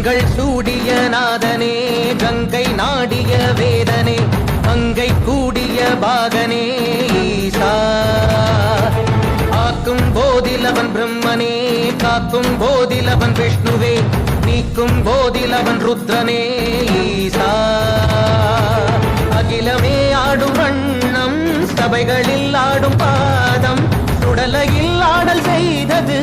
திங்கள் சூடிய நாதனே கங்கை நாடிய வேதனே மங்கை கூடிய பாகனே ஈசா ஆக்கும் போதிலவன் பிரம்மனே காக்கும் போதிலவன் விஷ்ணுவே நீக்கும் போதிலவன் ருத்ரனே ஈசா அகிலமே ஆடும் வண்ணம் சபைகளில் ஆடும் பாதம் சுடலையில் ஆடல் செய்தது